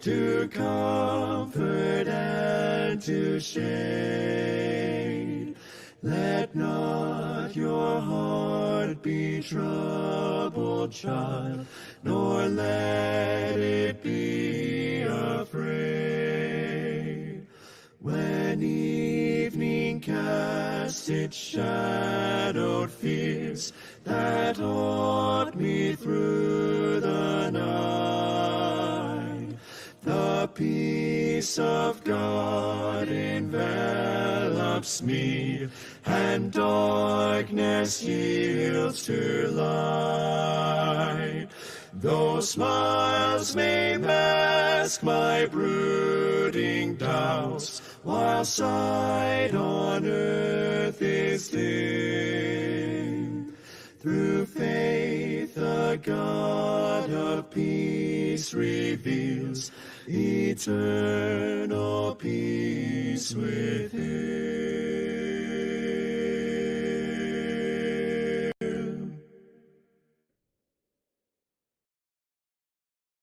to comfort and to shade. Let not your heart be troubled, child, nor let it be afraid. When evening casts its shadowed fears that haunt me through the night, the peace of God envelops me, and darkness yields to light. Though smiles may mask my brooding doubts, while sight on earth is dim, through faith the God of peace reveals eternal peace within.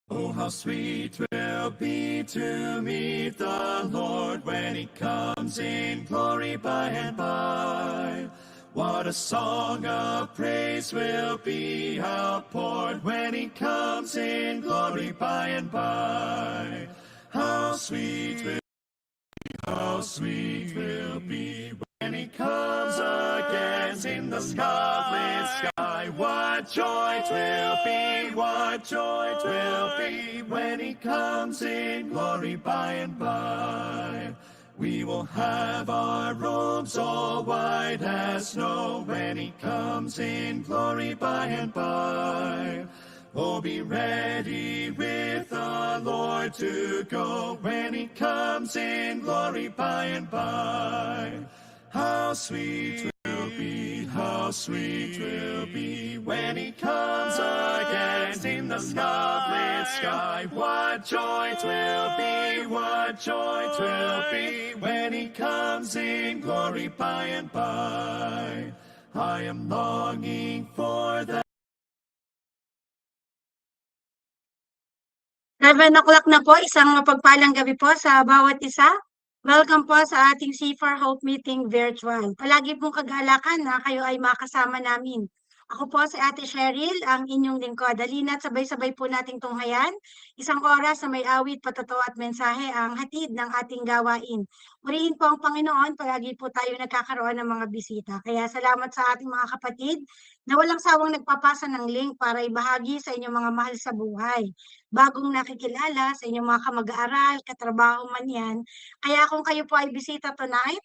Oh, how sweet will be to meet the Lord when he comes in glory by and by. What a song of praise will be outpoured when he comes in glory by and by. How sweet will be when he comes again in the scarlet sky. What joy it will be, what joy it will be when he comes in glory by and by. We will have our robes all white as snow when he comes in glory by and by. Oh, be ready with the Lord to go when he comes in glory by and by. How sweet will be, how sweet will be when he comes again in the scarlet sky. What joy it will be, what joy it will be when he comes in glory by and by. I am longing for that. 7 o'clock na po, isang mapagpalang gabi po sa bawat isa. Welcome po sa ating C4 Hope Meeting Virtual. Palagi pong kagalakan na kayo ay makasama namin. Ako po si Ate Cheryl, ang inyong lingkod. Halina't sabay-sabay po nating tunghayan. Isang oras na may awit, patotoo at mensahe ang hatid ng ating gawain. Purihin po ang Panginoon, palagi po tayo nagkakaroon ng mga bisita. Kaya salamat sa ating mga kapatid na walang sawang nagpapasa ng link para ibahagi sa inyong mga mahal sa buhay. Bagong nakikilala sa inyong mga kamag-aaral, katrabaho man yan. Kaya kung kayo po ay bisita tonight,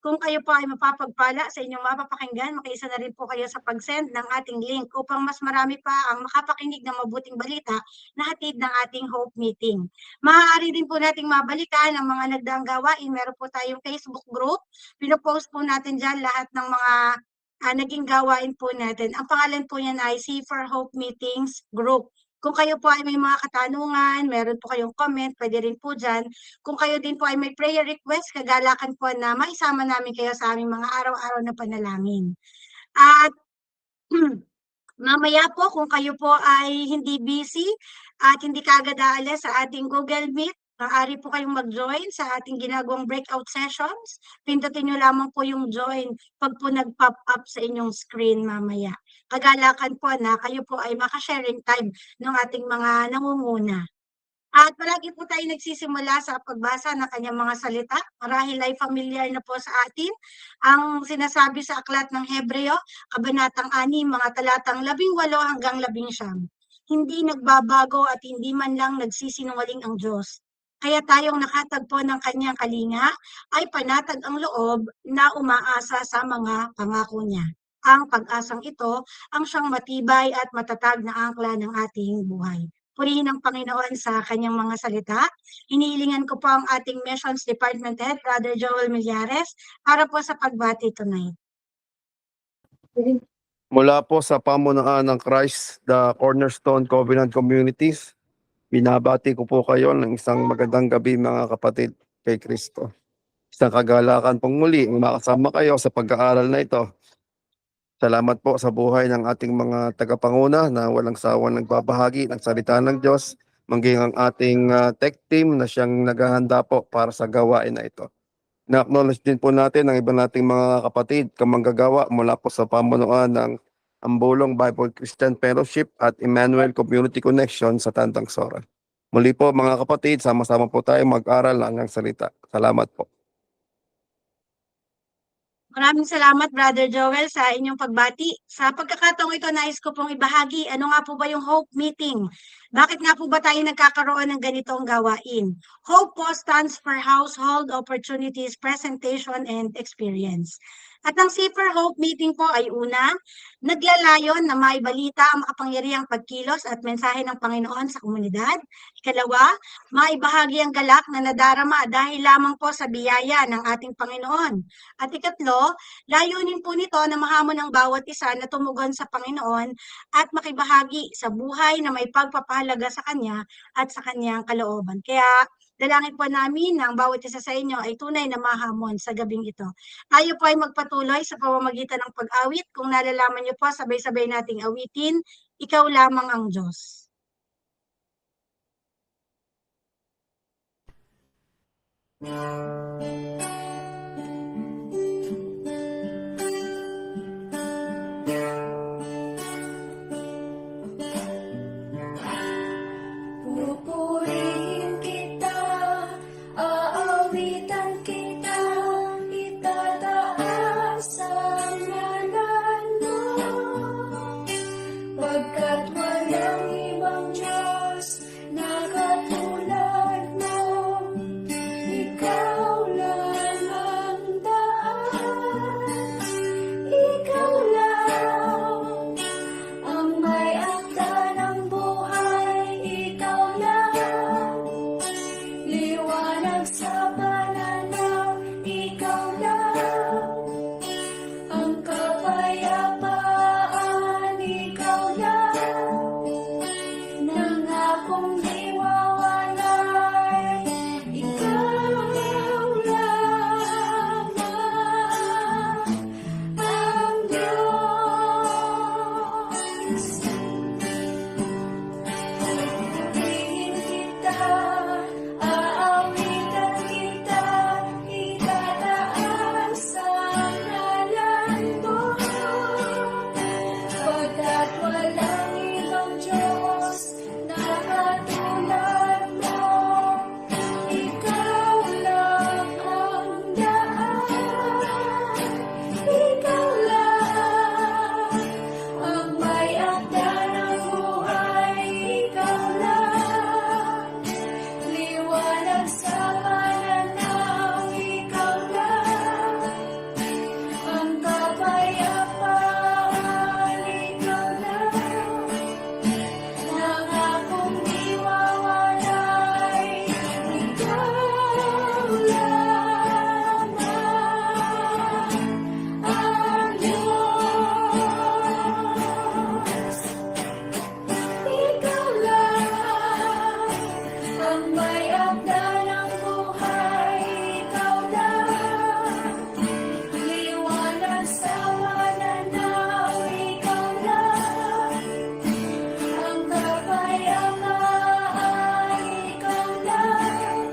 kung kayo po ay mapapagpala sa inyong mapapakinggan, makiisa na rin po kayo sa pag-send ng ating link upang mas marami pa ang makapakinig ng mabuting balita na hatid ng ating Hope Meeting. Maaari din po nating mabalikan ang mga nagdaang gawain. Meron po tayong Facebook group. Pinopost po natin dyan lahat ng mga naging gawain po natin. Ang pangalan po niyan ay C4 Hope Meetings Group. Kung kayo po ay may mga katanungan, meron po kayong comment, pwede rin po dyan. Kung kayo din po ay may prayer request, kagalakan po na maisama namin kayo sa aming mga araw-araw na panalangin. At mamaya po, kung kayo po ay hindi busy at hindi kaagad aalis sa ating Google Meet, maaari po kayong mag-join sa ating ginagawang breakout sessions. Pindutin nyo lamang po yung join pag po nag-pop up sa inyong screen mamaya. Kagalakan po na kayo po ay makasharing time ng ating mga nangunguna. At palagi po tayo nagsisimula sa pagbasa ng kanyang mga salita. Marahil ay familiar na po sa atin ang sinasabi sa Aklat ng Hebreo, Kabanatang 6, mga talatang 18 hanggang 19. Hindi nagbabago at hindi man lang nagsisinungaling ang Diyos. Kaya tayong nakatagpo ng kanyang kalinga ay panatag ang loob na umaasa sa mga pangako niya. Ang pag-asang ito ang siyang matibay at matatag na angkla ng ating buhay. Purihin ang Panginoon sa kanyang mga salita. Hinihilingan ko po ang ating Missions Department Head, Brother Joel Millares, para po sa pagbati tonight. Mula po sa pamunuan ng Christ, the Cornerstone Covenant Communities, binabati ko po kayo ng isang magandang gabi mga kapatid kay Kristo. Isang kagalakan pong muli makasama kayo sa pag-aaral na ito. Salamat po sa buhay ng ating mga tagapanguna na walang sawang nagbabahagi ng salita ng Diyos maging ang ating tech team na siyang naghahanda po para sa gawain na ito. Na-acknowledge din po natin ang iba nating mga kapatid, kamanggagawa mula po sa pamunuan ng Ambulong Bible Christian Fellowship at Emmanuel Community Connection sa Tandang Sora. Muli po mga kapatid, sama-sama po tayo mag-aral ng salita. Salamat po. Maraming salamat, Brother Joel, sa inyong pagbati. Sa pagkakataong ito, nais ko pong ibahagi, ano nga po ba yung Hope Meeting? Bakit nga po ba tayo nagkakaroon ng ganitong gawain? Hope po stands for Household Opportunities, Presentation, and Experience. At ang CFR Hope Meeting po ay una, naglalayon na maibalita ang makapangyarihang pagkilos at mensahe ng Panginoon sa komunidad. Ikalawa, maibahagi ang galak na nadarama dahil lamang po sa biyaya ng ating Panginoon. At ikatlo, layunin po nito na mahamon ang bawat isa na tumugon sa Panginoon at makibahagi sa buhay na may pagpapahalaga sa Kanya at sa Kanyang kalooban. Kaya dalangin po namin na ang bawat isa sa inyo ay tunay na mahamon sa gabing ito. Tayo po ay magpatuloy sa pamamagitan ng pag-awit. Kung nalalaman niyo po, sabay-sabay nating awitin, Ikaw lamang ang Diyos. Pupurihin kita, aawitan kita, itataas ang ngalan mo. Pagkat walang ibang Diyos na katulad mo, ikaw lang ang daan, ikaw lang ang may akda ng buhay, ikaw lang liwanag sa pananaw, ikaw lang ang kapayapaan, ikaw lang nangakong di mawalay, ikaw lamang ang Diyos. Pupurihin kita, aawitan kita, itataas ang ngalan mo. Pagkat walang ibang Diyos na katulad mo, ikaw lang ang daan, ikaw lang ang may akda ng buhay, ikaw lang liwanag sa pananaw, ikaw lang ang kapayapaan, ikaw lang nangakong di mawalay, ikaw lamang ang Diyos. Ikaw lang ang may akda ng buhay, ikaw lang liwanag sa pananaw, ikaw lang ang kapayapaan, ikaw lang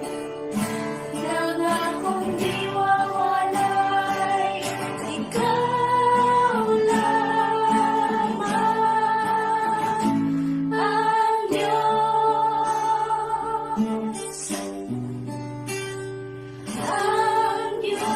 nangakong di mawalay, ikaw lamang ang Diyos. Ang Diyos.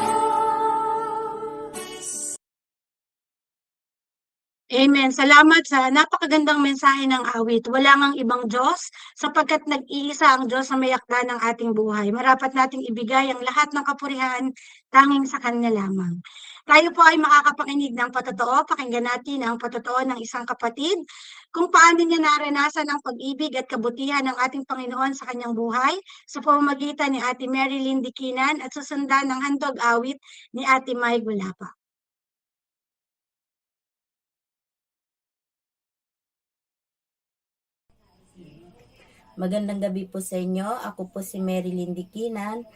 Amen. Salamat sa napakagandang mensahe ng awit. Wala ngang ibang Diyos sapagkat nag-iisa ang Diyos na may akda ng ating buhay. Marapat nating ibigay ang lahat ng kapurihan tanging sa Kanya lamang. Tayo po ay makakapakinig ng patotoo. Pakinggan natin ang patotoo ng isang kapatid kung paano niya naranasan ang pag-ibig at kabutihan ng ating Panginoon sa kanyang buhay sa pamamagitan ni Ate Mary Lynn Dikinan at susundan ng handog awit ni Ate May Gulapa. Magandang gabi po sa inyo. Ako po si Mary Lynn Dikinan,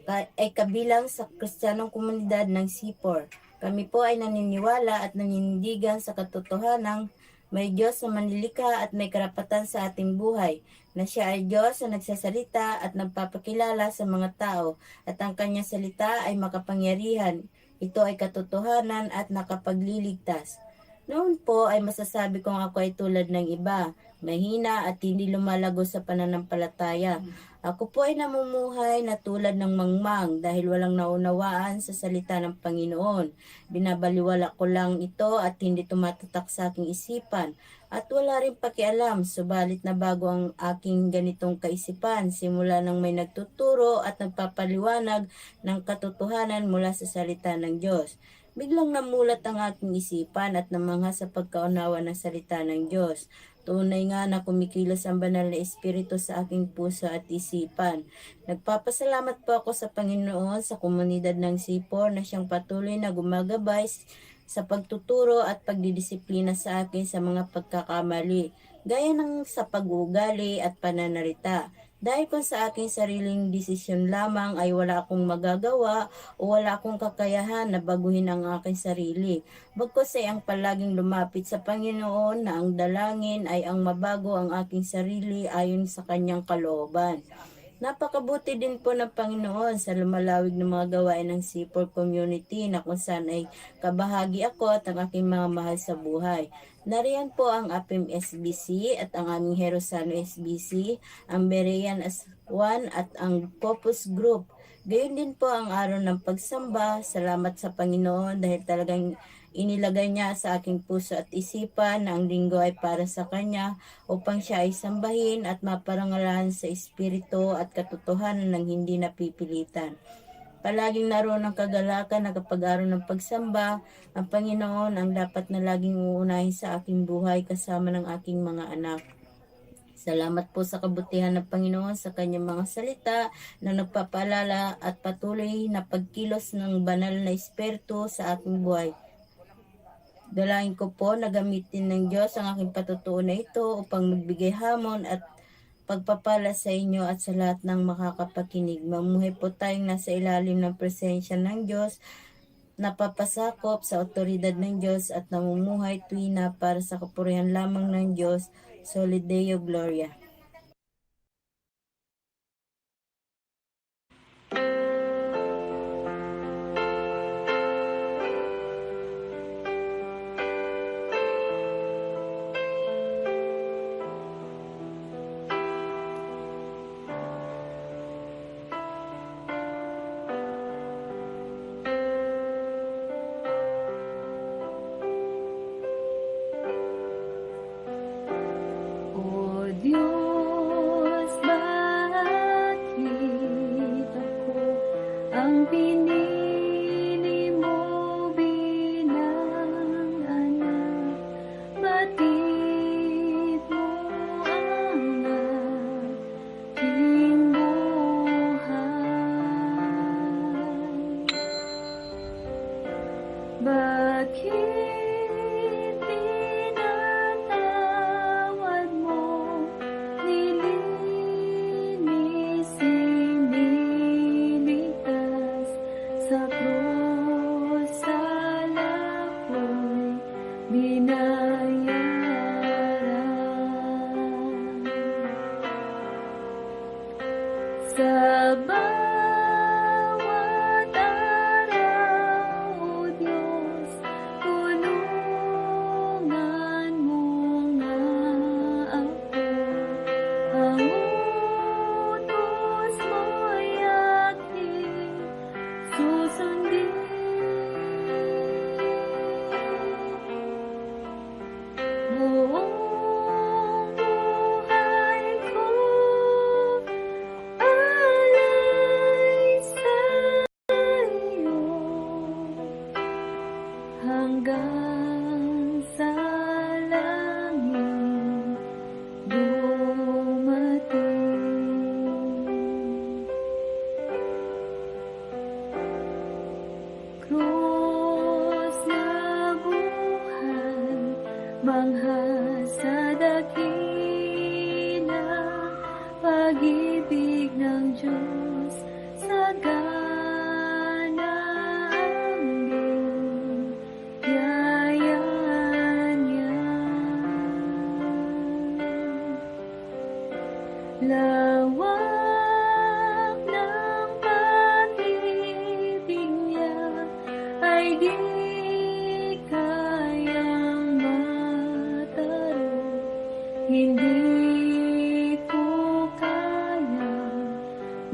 ay kabilang sa Kristiyanong Komunidad ng C4. Kami po ay naniniwala at naninindigan sa katotohanang may Diyos na manlilikha at may karapatan sa ating buhay. na siya ay Diyos na nagsasalita at nagpapakilala sa mga tao at ang kanyang salita ay makapangyarihan. Ito ay katotohanan at nakapagliligtas. Noon po ay masasabi kong ako ay tulad ng iba, mahina at hindi lumalago sa pananampalataya. Ako po ay namumuhay na tulad ng mangmang dahil walang naunawaan sa salita ng Panginoon. Binabaliwala ko lang ito at hindi tumatatak sa aking isipan. At wala rin pakialam, subalit na bago ang aking ganitong kaisipan, simula nang may nagtuturo at nagpapaliwanag ng katotohanan mula sa salita ng Diyos. Biglang namulat ang aking isipan at namangha sa pagkaunawa ng salita ng Diyos. Tunay nga na kumikilos ang banal na Espiritu sa aking puso at isipan. Nagpapasalamat po ako sa Panginoon sa komunidad ng C4 na siyang patuloy na gumagabay sa pagtuturo at pagdidisiplina sa akin sa mga pagkakamali, gaya ng sa pag-uugali at pananarita. Dahil kung sa aking sariling desisyon lamang ay wala akong magagawa o wala akong kakayahan na baguhin ang aking sarili. Bagkus ay ang palaging lumapit sa Panginoon na ang dalangin ay ang mabago ang aking sarili ayon sa kanyang kalooban. Napakabuti din po ng Panginoon sa lumalawig ng mga gawain ng C4 community na kung saan ay kabahagi ako at ang aking mga mahal sa buhay. Nariyan po ang APIM SBC at ang aming Herosano SBC, ang Berean as One at ang Popus Group. Gayon din po ang araw ng pagsamba. Salamat sa Panginoon dahil talagang inilagay niya sa aking puso at isipan na ang linggo ay para sa Kanya upang siya ay sambahin at maparangalan sa espiritu at katotohanan ng hindi napipilitan. Palaging naroon ang kagalakan na kapag araw ng pagsamba, ang Panginoon ang dapat na laging uunahin sa aking buhay kasama ng aking mga anak. Salamat po sa kabutihan ng Panginoon sa kanyang mga salita na nagpapaalala at patuloy na pagkilos ng banal na espiritu sa aking buhay. Dalangin ko po na gamitin ng Diyos ang aking patutuon na ito upang magbigay hamon at pagpapala sa inyo at sa lahat ng makakapakinig. Mamuhay po tayong nasa ilalim ng presensya ng Diyos, napapasakop sa otoridad ng Diyos at namumuhay tuwina para sa kapurihan lamang ng Diyos. Solid Deo Gloria. O Diyos, bakit ako ang pinili mo bilang anak? Batid mo ang aking buhay. Bakit pinatawad mo, nilinising niligtas sa krus, sala ko'y binayaran. Sa bawat araw, O Diyos, tulungan mo nga ako. Ang utos mo'y aking susundin. Buong buhay ko alay sa'yo hanggang sa langit dumating. Krus na buhay, mangha sa dakila, pag-ibig ng Diyos, sagana ang biyaya niya.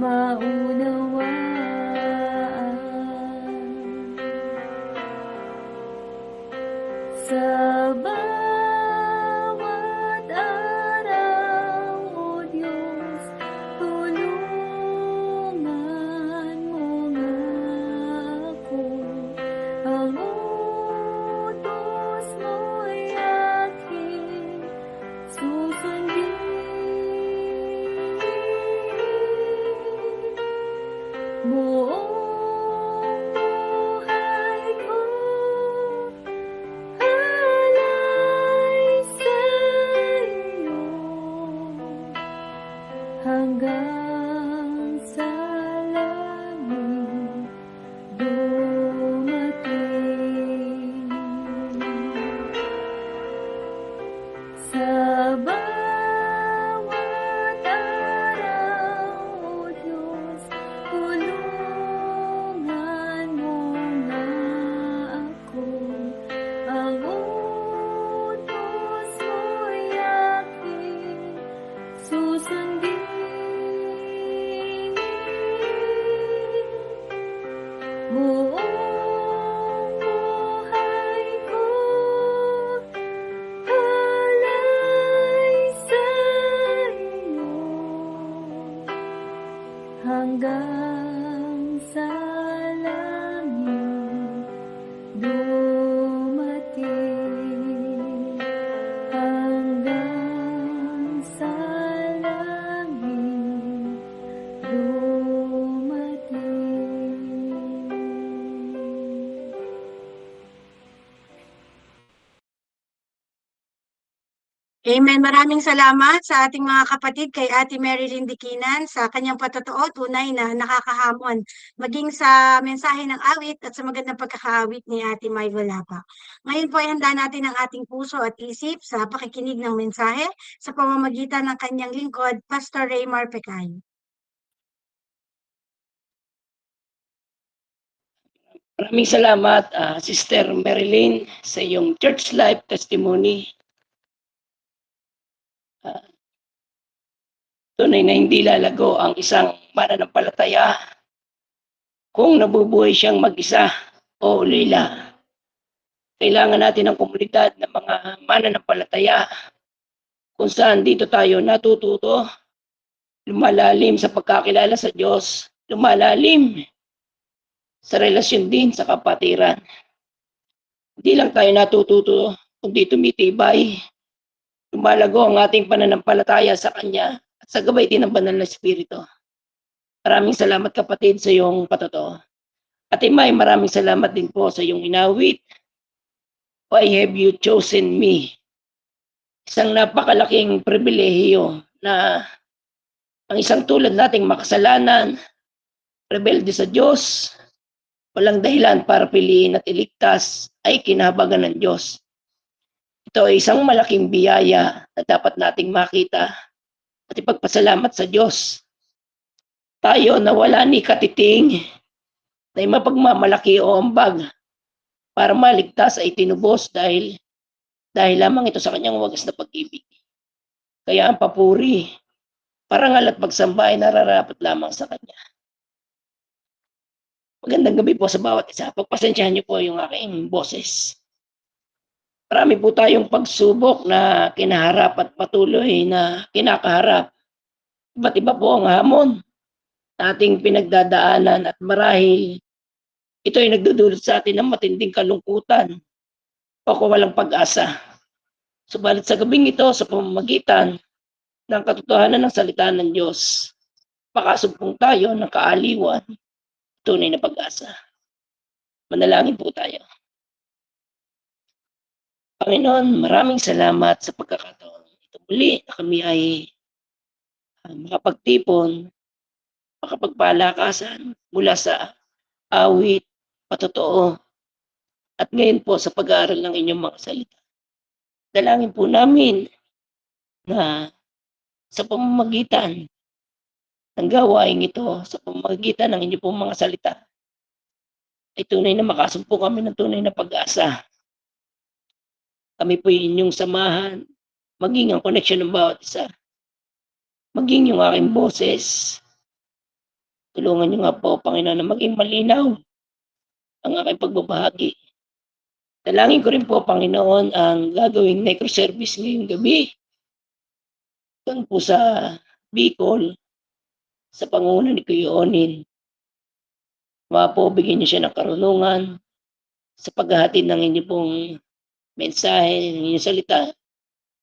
maunawaan. Sa bawat araw, O Diyos, tulungan mo nga ako. Ang utos mo'y aking susundin. Buong buhay ko alay sa iyo hanggang sa langit dumating. Sa bawat araw, O Diyos, tulungan mo nga ako. Ang utos mo'y aking susundin. Buong buhay ko alay sa iyo hanggang sa langit dumating. Hanggang sa langit dumating. Amen. Maraming salamat sa ating mga kapatid kay Ate Marilyn Dikinan sa kanyang patotoo, tunay na nakakahamon. Maging sa mensahe ng awit at sa magandang pagkakaawit ni Ate May Valapa. Ngayon po ay handa natin ang ating puso at isip sa pakikinig ng mensahe sa pamamagitan ng kanyang lingkod, Pastor Raymar Pecay. Maraming salamat, Sister Marilyn, sa iyong church life testimony. Tunay na hindi lalago ang isang mananampalataya kung nabubuhay siyang mag-isa o ulila. Kailangan natin ng komunidad ng mga mananampalataya kung saan dito tayo natututo, lumalalim sa pagkakilala sa Diyos, lumalalim sa relasyon din sa kapatiran. Hindi lang tayo natututo, kundi tumitibay, lumalago ang ating pananampalataya sa Kanya at sa gabay din ng Banal na Espiritu. Maraming salamat kapatid sa iyong patotoo. At Imay, maraming salamat din po sa iyong inawit. Why have you chosen me? Isang napakalaking pribilehiyo na ang isang tulad nating makasalanan, rebelde sa Diyos, walang dahilan para piliin at iligtas ay kinahabagan ng Diyos. Ito ay isang malaking biyaya na dapat nating makita at ipagpasalamat sa Diyos. Tayo na wala ni katiting na mapagmamalaki o ambag para maligtas ay tinubos dahil lamang ito sa kanyang wagas na pag-ibig. Kaya ang papuri, parangal at pagsamba ay nararapat lamang sa kanya. Magandang gabi po sa bawat isa. Pagpasensyahan niyo po yung aking boses. Marami po tayong pagsubok na kinaharap at patuloy na kinakaharap. Iba't iba po ang hamon na ating pinagdadaanan at marahil ito ay nagdudulot sa atin ng matinding kalungkutan o kawalang pag-asa. Subalit sa gabing ito, sa pamamagitan ng katotohanan ng salita ng Diyos, makasumpong tayo ng kaaliwan, tunay na pag-asa. Manalangin po tayo. Panginoon, maraming salamat sa pagkakataon. Ito muli na kami ay makapagtipon, makapagpalakasan mula sa awit, patotoo, at ngayon po sa pag-aaral ng inyong mga salita. Dalangin po namin na sa pamamagitan ng gawain ito, sa pamamagitan ng inyong pong mga salita, ay tunay na makasumpo kami ng tunay na pag-asa. Kami po inyong samahan, maging ang connection ng bawat isa, maging yung aking boses, Tulungan niyo nga po, Panginoon, na maging malinaw ang aking pagbabahagi. Dalangin ko rin po, Panginoon, ang gagawing necro-service ngayong gabi doon po sa Bicol, sa pangunguna ni Kuya Onin. Po, bigyan niyo siya ng karunungan sa paghahatid ng inyong pong mensahe, ng inyong salita,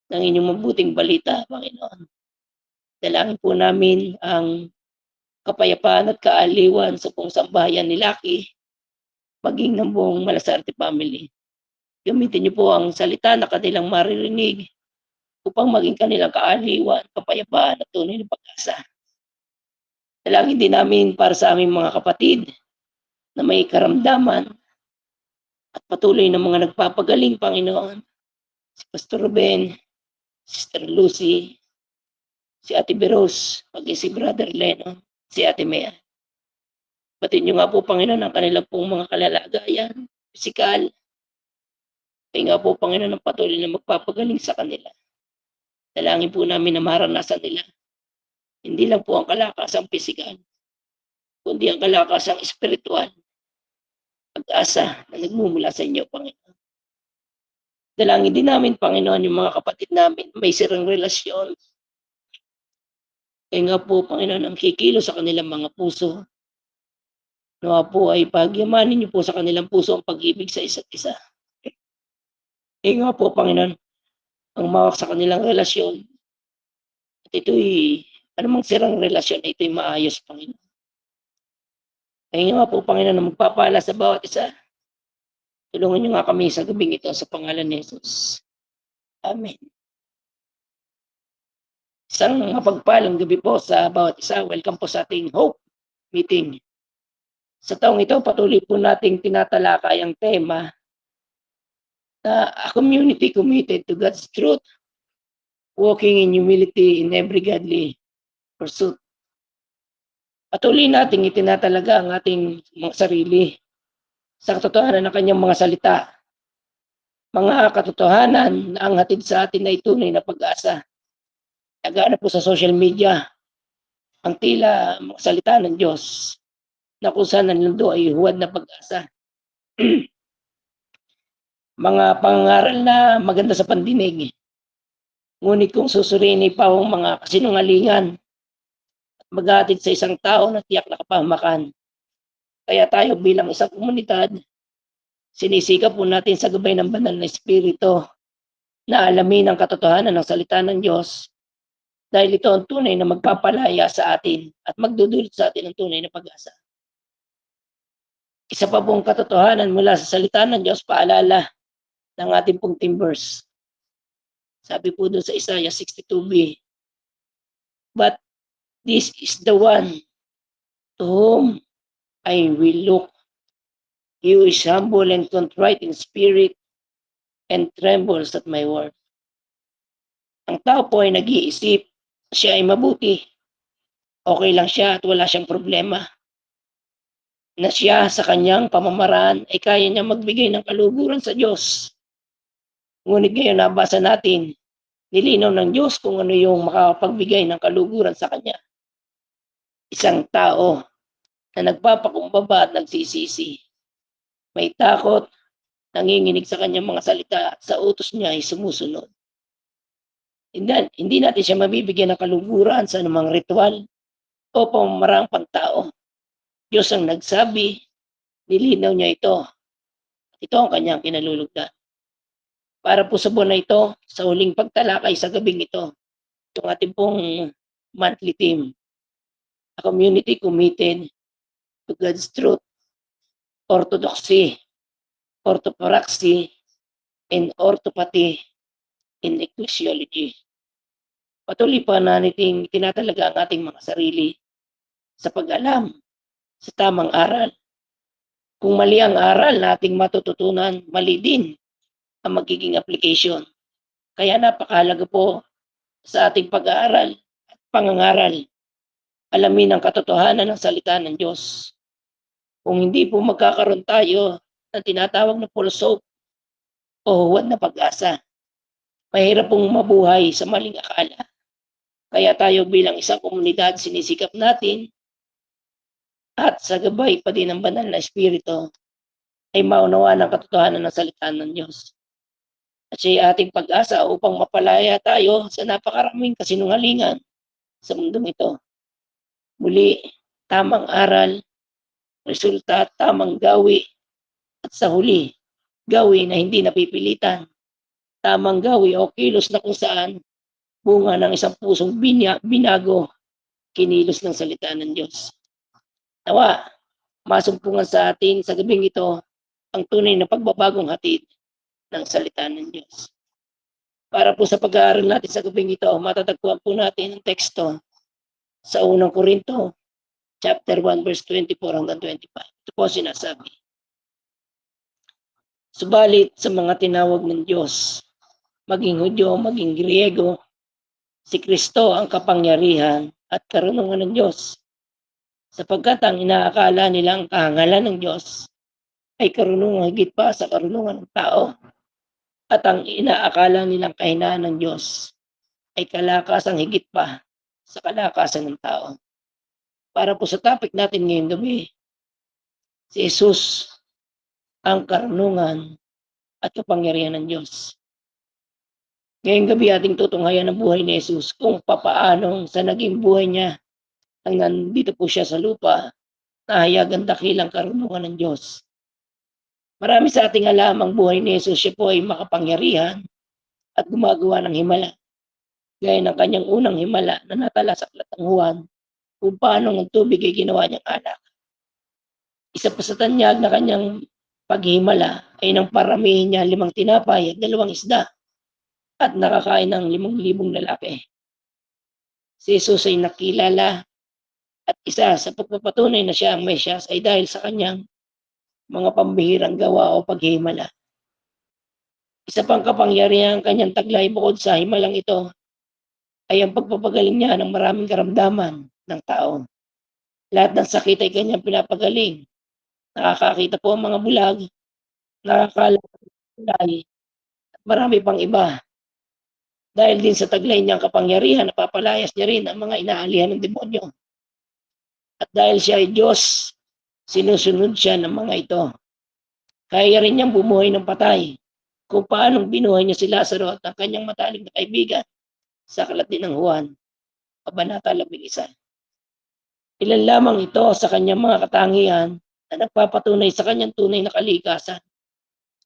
ng inyong mabuting balita, Panginoon. Dalangin po namin ang kapayapaan at kaaliwan sa buong sambahayan ni Lucky, maging ng buong Malasarte family. Gamitin niyo po ang salita na kanilang maririnig upang maging kanilang kaaliwan, kapayapaan at tunay na pag-asa. Dalangin din namin para sa aming mga kapatid na may karamdaman at patuloy na mga nagpapagaling, Panginoon. Si Pastor Ruben, Sister Lucy, si Ate Beros, pati si Brother Lennon, si Ate Mea. Batin niyo nga po, Panginoon, ang kanilang pong mga kalalagayan, pisikal. Kaya nga po, Panginoon, ang patuloy na magpapagaling sa kanila. Dalangin po namin na maranasan nila. Hindi lang po ang kalakasang pisikal, kundi ang kalakasang espiritual. Pag-asa na nagmumula sa inyo, Panginoon. Dalangin din namin, Panginoon, yung mga kapatid namin may sirang relasyon. Kaya nga po, Panginoon, ang kikilo sa kanilang mga puso. Nawa po ay pagyamanin niyo po sa kanilang puso ang pag-ibig sa isa't isa. Kaya nga po, Panginoon, ang mawak sa kanilang relasyon. At ito'y, anumang sirang relasyon, ito'y maayos, Panginoon. Kaya nga po, Panginoon, na magpapala sa bawat isa. Tulungan niyo nga kami sa gabing ito sa pangalan ni Jesus. Amen. Isang mapagpalang gabi po sa bawat isa. Welcome po sa ating Hope Meeting. Sa taong ito, patuloy po nating tinatalakay ang tema na a community committed to God's truth, walking in humility in every godly pursuit. Patuloy nating itinatalaga ang ating mga sarili sa katotohanan ng kanyang mga salita. Mga katotohanan na ang hatid sa atin ay tunay na pag-asa. Nagana po sa social media ang tila mga salita ng Diyos na kung saan nanundo ay huwad na pag-asa. Mga pangaral na maganda sa pandinig. Ngunit kung susuriin ay pawang mga kasinungalingan at maghatid sa isang tao na tiyak na kapahamakan. Kaya tayo bilang isang komunidad, sinisikap po natin sa gabay ng banal na Espiritu na alamin ang katotohanan ng salita ng Diyos dahil ito ang tunay na magpapalaya sa atin at magdudulot sa atin ng tunay na pag-asa. Isa pa pong katotohanan mula sa salita ng Diyos, paalala ng ating pong team verse. Sabi po doon sa Isaiah 62b, "But this is the one to whom I will look. He is humble and contrite in spirit and trembles at my word." Ang tao po ay nag-iisip, siya ay mabuti. Okay lang siya at wala siyang problema. Na siya sa kanyang pamamaraan ay kaya niya magbigay ng kaluguran sa Diyos. Ngunit ngayon nabasa natin, nilinaw ng Diyos kung ano yung makapagbigay ng kaluguran sa kanya. Isang tao na nagpapakumbaba at nagsisisi. May takot, nanginginig sa kanyang mga salita at sa utos niya ay sumusunod. Hindi natin siya mabibigyan ng kaluguran sa anumang ritual o pamamaraang pantao. Diyos ang nagsabi, nilinaw niya ito. Ito ang kanyang kinalulugdan. Para po sa buwan na ito, sa huling pagtalakay sa gabing ito, itong ating pong monthly theme, a community committed to God's truth, orthodoxy, orthopraxy, and orthopathy in ecclesiology. Patuloy pa natin tinatalaga ang ating mga sarili sa pag-alam sa tamang aral. Kung mali ang aral na ating matututunan, mali din ang magiging application. Kaya napakahalaga po sa ating pag-aaral at pangangaral, alamin ang katotohanan ng salita ng Diyos. Kung hindi po magkakaroon tayo ng tinatawag na false hope o huwad na pag-asa, mahirap pong mabuhay sa maling akala. Kaya tayo bilang isang komunidad, sinisikap natin at sa gabay pa din ng banal na Espiritu ay maunawaan ang katotohanan ng salita ng Diyos. At siya ating pag-asa upang mapalaya tayo sa napakaraming kasinungalingan sa mundong ito. Muli, tamang aral, resulta, tamang gawi, at sa huli, gawi na hindi napipilitan. Tamang gawi o kilos na kung saan bunga ng isang pusong binago, kinilos ng salita ng Diyos. Nawa, masumpungan sa atin sa gabing ito ang tunay na pagbabagong hatid ng salita ng Diyos. Para po sa pag-aaral natin sa gabing ito, matatagpuan po natin ang teksto sa unang Korinto, chapter 1, verse 24 hanggang 25. Ito po sinasabi. Subalit sa mga tinawag ng Diyos, maging Hudyo, maging Griego, si Kristo ang kapangyarihan at karunungan ng Diyos. Sapagkat ang inaakala nilang kahangalan ng Diyos ay karunungan higit pa sa karunungan ng tao. At ang inaakala nilang kahinaan ng Diyos ay kalakasang higit pa sa kalakasan ng tao. Para po sa topic natin ngayong gabi, si Jesus ang karunungan at kapangyarihan ng Diyos. Ngayong gabi ating tutunghayan ang buhay ni Jesus kung papaanong sa naging buhay niya ang nandito po siya sa lupa, nahayag ang dakilang karunungan ng Diyos. Marami sa ating alam ang buhay ni Jesus, siya po ay makapangyarihan at gumagawa ng himala. Gaya ng kanyang unang himala na natala sa Aklat ng Juan, kung paano ng tubig ay ginawa niyang alak. Isa pa sa tanyag na kanyang paghimala ay nang paramihin niya 5 tinapay at 2 isda at nakakain ng 5,000 lalaki. Si Jesus ay nakilala at isa sa pagpapatunay na siya ang Mesyas ay dahil sa kanyang mga pambihirang gawa o paghihimala. Isa pang kapangyarihan kanyang taglay bukod sa himalang ito ay ang pagpapagaling niya ng maraming karamdaman ng tao. Lahat ng sakit ay kanyang pinapagaling. Nakakakita po ang mga bulag, nakakalap at marami pang iba. Dahil din sa taglay niyang kapangyarihan, napapalayas niya rin ang mga inaalihan ng demonyo. At dahil siya ay Diyos, sinusunod siya ng mga ito. Kaya rin niyang bumuhay ng patay. Kung paanong binuhay niya si Lazaro at ang kanyang matalik na kaibigan sa Aklat din ng Juan, Kabanata 11. Ilan lamang ito sa kanyang mga katangian na nagpapatunay sa kanyang tunay na kalikasan,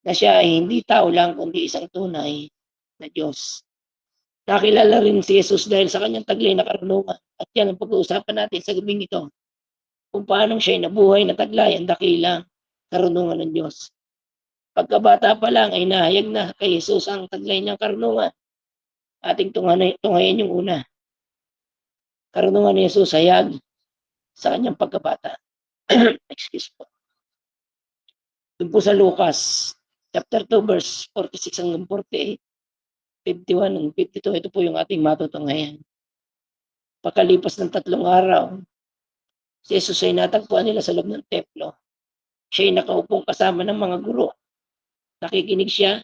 na siya ay hindi tao lang kundi isang tunay na Diyos. Nakilala rin si Jesus dahil sa kanyang taglay na karunungan at yan ang pag-uusapan natin sa gabing ito, kung paano siya ay nabuhay na taglay ang dakilang karunungan ng Diyos. Pagkabata pa lang ay nahayag na kay Jesus ang taglay niyang karunungan. Ating tunghayan yung una. Karunungan ni Jesus hayag sa kanyang pagkabata. Excuse po. Doon po sa Lucas, chapter 2, verse 46 hanggang 48, 51 hanggang 52, ito po yung ating matutunghayan. Pagkalipas ng 3 araw, si Jesus ay natagpuan nila sa loob ng templo. Siya ay nakaupong kasama ng mga guro. Nakikinig siya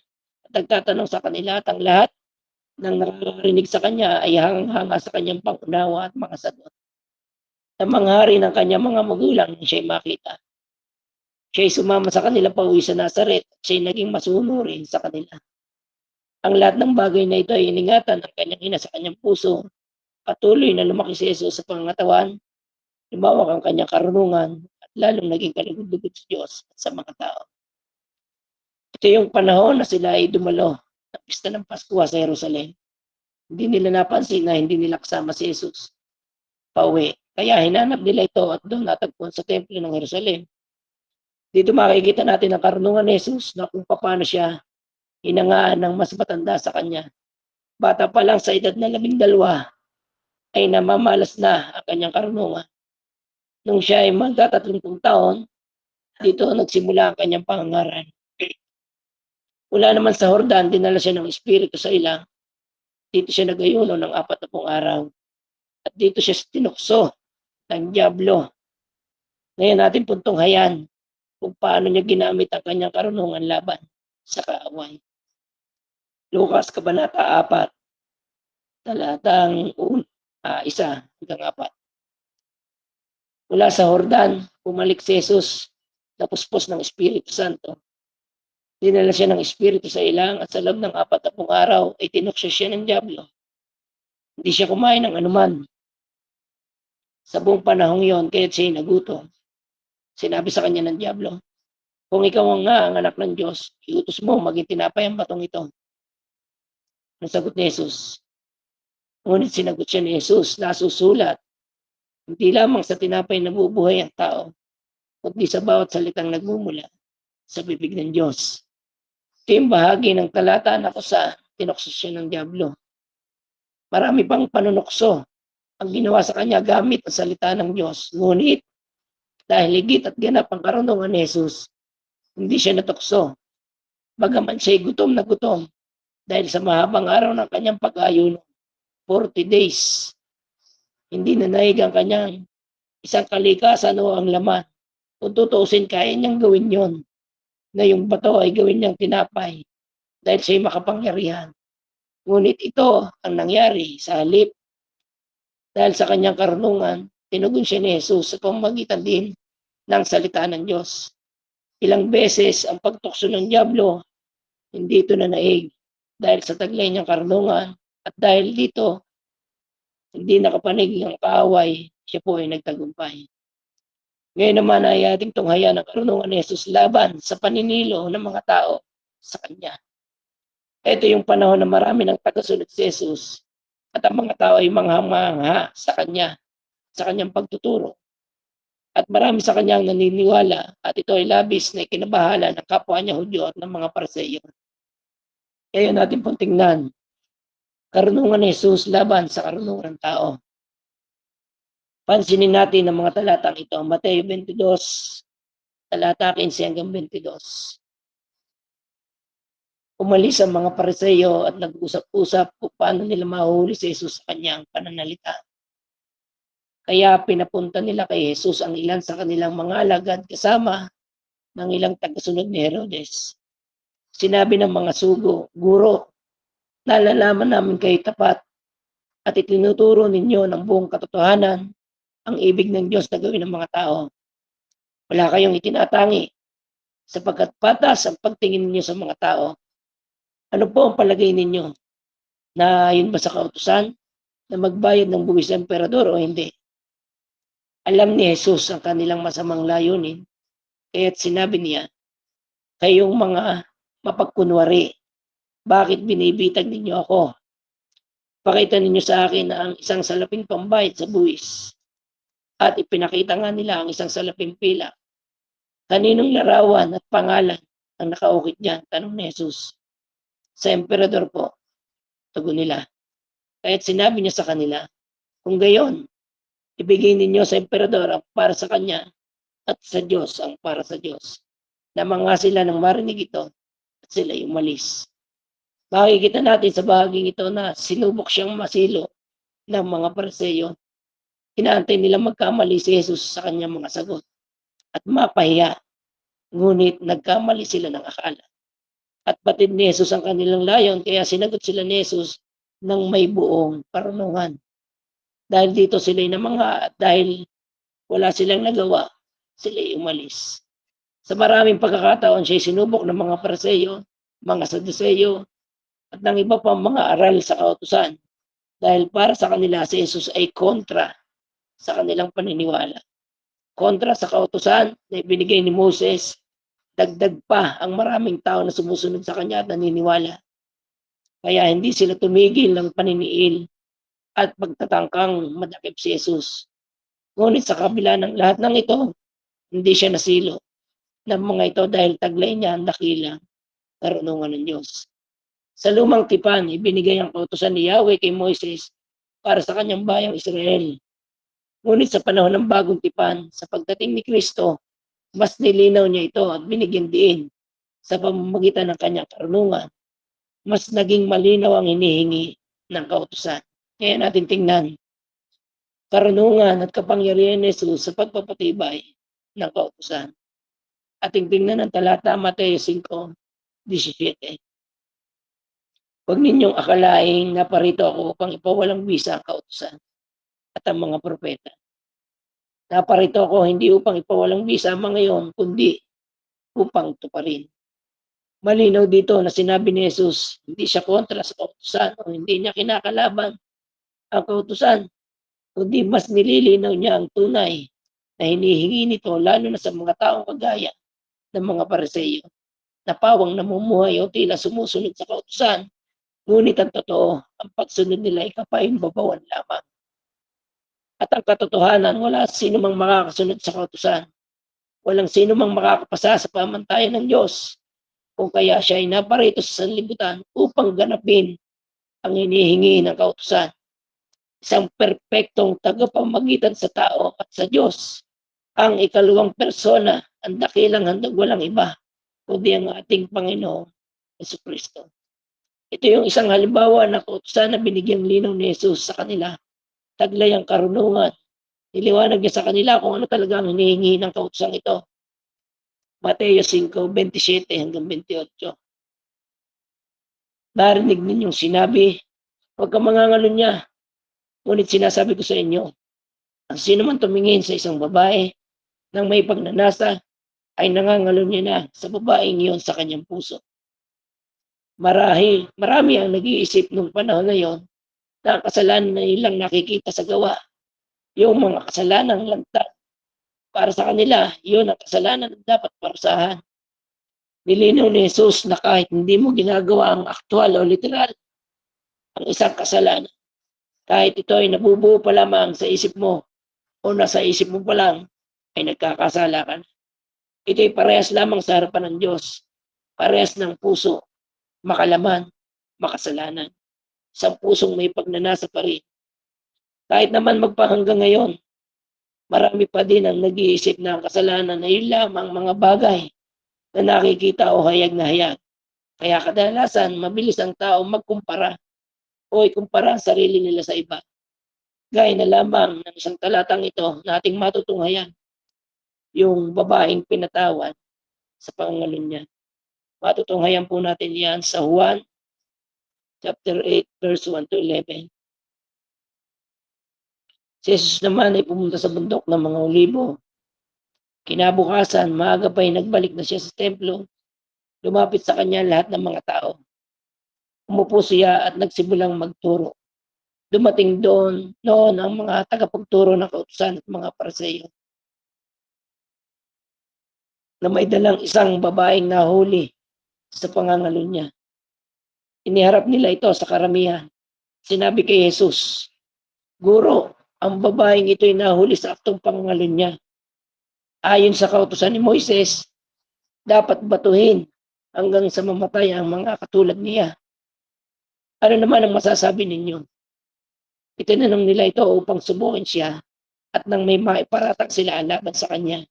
at nagtatanong sa kanila at ang lahat ng nakarinig sa kanya ay hangang-hanga sa kanyang pangunawa at mga sagot. Ang mga hari ng kanyang mga magulang nang siya'y makita. Siya'y sumama sa kanila pauwi sa Nazaret at siya'y naging masunurin sa kanila. Ang lahat ng bagay na ito ay iningatan ng kanyang ina sa kanyang puso. Patuloy na lumaki si Jesus sa pangangatawan, lumawak ang kanyang karunungan at lalong naging kalugod-lugod sa Diyos at sa mga tao. Ito yung panahon na sila ay dumalo ng pista ng Pasko sa Jerusalem. Hindi nila napansin na hindi nila kasama si Jesus pauwi. Kaya hinanap nila ito at doon natagpuan sa templo ng Jerusalem. Dito makikita natin ang karunungan ni Jesus na kung paano siya hinangaan ng mas matanda sa kanya. Bata pa lang sa edad na 12 ay namamalas na ang kanyang karunungan. Nung siya ay magta-30 taon, dito nagsimula ang kanyang pangangaral. Mula naman sa Jordan, dinala siya ng Espiritu sa ilang. Dito siya nag-ayuno ng 40 araw. At dito siya tinukso ng Diablo. Ngayon natin puntunghayan kung paano niya ginamit ang kanyang karunungan laban sa kaaway. Lucas, Kabanata 4, talatang 1 hanggang 4. Mula sa Jordan, bumalik si Jesus na puspos ng Espiritu Santo. Dinala siya ng Espiritu sa ilang at sa loob ng 40 araw ay tinukso siya ng dyablo. Hindi siya kumain ng anuman. Sa buong panahong yon, kaya't siya'y nagutom. Sinabi sa kanya ng dyablo, kung ikaw ang anak ng Diyos, iutos mo maging tinapay ang batong ito. Ang sagot ni Jesus. Ngunit sinagot siya ni Jesus, nasusulat, hindi lamang sa tinapay nabubuhay ang tao, kundi sa bawat salitang nagmumula sa bibig ng Diyos. Ito yung bahagi ng talata na kung saan tinukso siya ng dyablo. Marami pang panunukso ang ginawa sa kanya gamit ang salita ng Diyos. Ngunit dahil higit at ganap ang karunungan ni Jesus, hindi siya natukso. Bagaman siya'y gutom na gutom dahil sa mahabang araw ng kanyang pag-ayuno, 40 days. Hindi nanahig ang kanyang isang kalikasan o ang laman. Kung tutuusin, kaya niyang gawin yon, na yung bato ay gawin niyang tinapay dahil siya'y makapangyarihan. Ngunit ito ang nangyari sa halip. Dahil sa kanyang karunungan, tinugon siya ni Jesus sa pamamagitan din ng salita ng Diyos. Ilang beses ang pagtukso ng dyablo, hindi ito nanaig dahil sa taglay niyang karunungan at dahil dito, hindi nakapanig ang kaaway, siya po ay nagtagumpay. Ngayon naman ay ating tunghayan ang karunungan ni Jesus laban sa paninilo ng mga tao sa Kanya. Ito yung panahon na marami ng tagasunod si Jesus at ang mga tao ay manghang-mangha sa Kanya, sa Kanyang pagtuturo. At marami sa Kanyang naniniwala at ito ay labis na ikinabahala ng kapwa niya Hudyo at ng mga Pariseo. Kaya natin pong tingnan, karunungan ni Jesus laban sa karunungan ng tao. Pansinin natin ang mga talatang ito, Mateo 22, talata 15 hanggang 22. Umalis ang mga Pariseo at nag-usap-usap kung paano nila mahuli si Jesus sa kanyang pananalita. Kaya pinapunta nila kay Jesus ang ilan sa kanilang mga alagad kasama ng ilang tagasunod ni Herodes. Sinabi ng mga sugo, Guro, nalalaman namin kayo tapat at itinuturo ninyo ng buong katotohanan ang ibig ng Diyos na gawin ng mga tao. Wala kayong itinatangi sapagkat patas ang pagtingin ninyo sa mga tao. Ano po ang palagay ninyo? Na yun ba sa kautusan na magbayad ng buwis sa emperador o hindi? Alam ni Jesus ang kanilang masamang layunin, kaya't sinabi niya, kayong mga mapagkunwari, bakit binibitag ninyo ako? Pakita ninyo sa akin ang isang salaping pambayad sa buwis. At ipinakita nga nila ang isang salaping pila. Kaninong larawan at pangalan ang nakaukit diyan? Tanong ni Jesus. Sa emperador po, tugon nila. Kaya't sinabi niya sa kanila, kung gayon, ibigay ninyo sa emperador ang para sa kanya at sa Diyos ang para sa Diyos. Namanga sila nang marinig ito at sila umalis. Makikita natin sa bahaging ito na sinubok siyang masilo ng mga Pariseo. Inaantay nila magkamali si Jesus sa kanyang mga sagot at mapahiya. Ngunit nagkamali sila ng akala. At batid ni Jesus ang kanilang layon, kaya sinagot sila ni Jesus ng may buong karunungan. Dahil dito sila'y namangha at dahil wala silang nagawa, sila'y umalis. Sa maraming pagkakataon siya'y sinubok ng mga Pariseo, mga Saduceo, at ng iba pang mga aral sa kautusan. Dahil para sa kanila si Jesus ay kontra sa kanilang paniniwala. Kontra sa kautusan na ibinigay ni Moses, dagdag pa ang maraming tao na sumusunod sa kanya at naniniwala. Kaya hindi sila tumigil ng paniniil at pagtatangkang madakip si Jesus. Ngunit sa kabila ng lahat ng ito, hindi siya nasilo ng mga ito dahil taglay niya ang dakilang karunungan ng Diyos. Sa lumang tipan, ibinigay ang kautusan ni Yahweh kay Moises para sa kanyang bayang Israel. Ngunit sa panahon ng bagong tipan, sa pagdating ni Kristo, mas nilinaw niya ito at binigyan diin sa pamamagitan ng kanyang karunungan. Mas naging malinaw ang hinihingi ng kautusan. Kaya natin tingnan, karunungan at kapangyarihan ni Jesus sa pagpapatibay ng kautusan. Ating tingnan ang talata Mateo 5:17. Huwag ninyong akalaing naparito ako upang ipawalang bisa ang kautusan at ang mga propeta. Naparito ako hindi upang ipawalang bisa ang mga iyon, kundi upang tuparin. Malinaw dito na sinabi ni Jesus, hindi siya kontra sa kautusan o hindi niya kinakalaban ang kautusan, kundi mas nililinaw niya ang tunay na hinihingi nito lalo na sa mga taong kagaya ng mga Pariseo na pawang namumuhay o tila sumusunod sa kautusan, ngunit ang totoo, ang pagsunod nila ay kapayunbabawan lamang. At ang katotohanan, wala sino mang makakasunod sa kautusan. Walang sino mang makakapasa sa pamantayan ng Diyos kung kaya siya ay naparito sa sanlibutan upang ganapin ang hinihingi ng kautusan. Isang perpektong tagapamagitan sa tao at sa Diyos. Ang ikalawang persona, ang dakilang handog walang iba, kundi ang ating Panginoong Jesucristo. Ito yung isang halimbawa na kautusan na binigyang linaw ni Jesus sa kanila. Taglay ang karunungan. Niliwanag niya sa kanila kung ano talaga ang hinihingi ng kautusan ito. Mateo 5:27 hanggang 28. Narinig ninyong sinabi, huwag kang mangangalunya. Ngunit sinasabi ko sa inyo, ang sino man tumingin sa isang babae nang may pagnanasa ay nangangalunya na sa babaeng iyon sa kanyang puso. Marami ang nag-iisip nung panahon na iyon na ang kasalanan na ilang nakikita sa gawa. Yung mga kasalanang lantad. Para sa kanila, yun ang kasalanan na dapat parusahan. Nilinaw ni Jesus na kahit hindi mo ginagawa ang aktual o literal, ang isang kasalanan, kahit ito ay nabubuo pa lamang sa isip mo o nasa isip mo pa lang, ay nagkakasala ka na. Ito ay parehas lamang sa harapan ng Diyos. Parehas ng puso, makalaman, makasalanan. Isang pusong may pagnanasa pa rin. Kahit naman magpahanggang ngayon, marami pa din ang nag-iisip na ang kasalanan ay lamang mga bagay na nakikita o hayag na hayag. Kaya kadalasan, mabilis ang tao magkumpara o ikumpara ang sarili nila sa iba. Gaya na lamang ng isang talatang ito na ating matutunghayan, yung babaeng pinatawad sa pangangalunya. Matutunghayan po natin yan sa Juan chapter 8 verse 1 to 11. Si Jesus naman ay pumunta sa bundok ng mga Olibo. Kinabukasan, maaga pa ay nagbalik na siya sa templo. Lumapit sa kanya lahat ng mga tao. Umupo siya at nagsimulang magturo. Dumating noon ang mga tagapagturo ng kautusan at mga Pariseo na may dalang isang babaeng nahuli sa pangangalunya. Iniharap nila ito sa karamihan. Sinabi kay Jesus, Guro, ang babaeng ito ay nahuli sa aktong pangangalunya. Ayon sa kautusan ni Moises, dapat batuhin hanggang sa mamatay ang mga katulad niya. Ano naman ang masasabi ninyo? Itinanong nila ito upang subukin siya at nang may maiparatang sila laban sa kanya.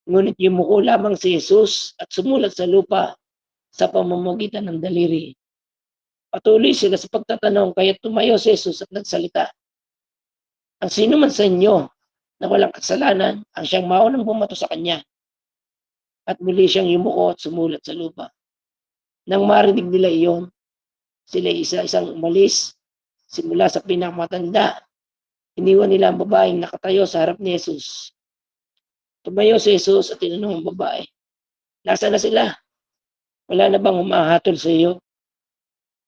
Ngunit yumuko lamang si Jesus at sumulat sa lupa sa pamamagitan ng daliri. Patuloy sila sa pagtatanong kaya tumayo si Jesus at nagsalita. Ang sino man sa inyo na walang kasalanan ang siyang maunang bumato sa kanya. At muli siyang yumuko at sumulat sa lupa. Nang marinig nila iyon, sila isa-isang umalis simula sa pinakamatanda. Iniwan nila ang babaeng nakatayo sa harap ni Jesus. Tumayo si Jesus at tinanong ang babae, Nasaan na sila? Wala na bang humahatol sa iyo?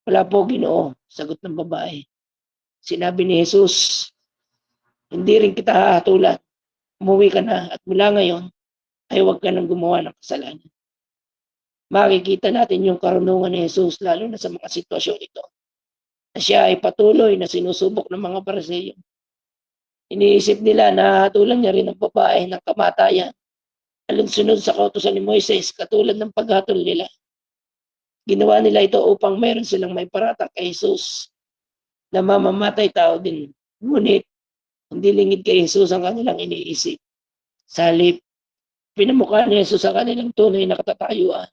Wala po, Ginoo, sagot ng babae. Sinabi ni Jesus, hindi rin kita hahatulan. Umuwi ka na at mula ngayon ay huwag ka nang gumawa ng kasalanan. Makikita natin yung karunungan ni Jesus lalo na sa mga sitwasyon ito. Na siya ay patuloy na sinusubok ng mga Pariseo. Iniisip nila na hahatulan niya rin ang babae ng kamatayan. Alinsunod sa kautusan ni Moises katulad ng paghatol nila. Ginawa nila ito upang mayroon silang may paratang kay Jesus na mamamatay tao din. Ngunit hindi lingid kay Jesus ang kanilang iniisip. Sa halip, pinamukha ni Jesus ang kanilang tunay na katatayuan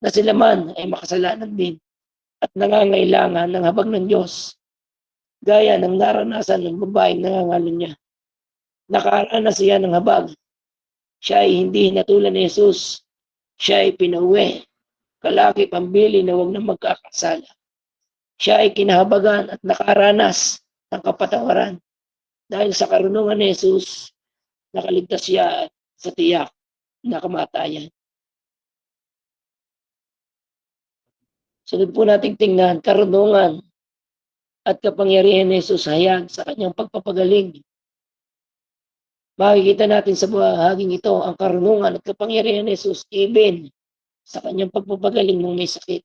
na sila man ay makasalanan din at nangangailangan ng habag ng Diyos. Gaya ng naranasan ng babaeng nangangalunya. Nakaranas siya ng habag. Siya ay hindi hinatulan ni Jesus. Siya ay pinauwi. Kalaki pambili na huwag na magkakasala. Siya ay kinahabagan at nakaranas ng kapatawaran. Dahil sa karunungan ni Jesus, nakaligtas siya sa tiyak na kamatayan. Sunod po nating tingnan, karunungan at kapangyarihan ni Jesus hayag sa kanyang pagpapagaling. Makikita natin sa bahaging ito ang karunungan at kapangyarihan ni Jesus even sa kanyang pagpapagaling ng may sakit.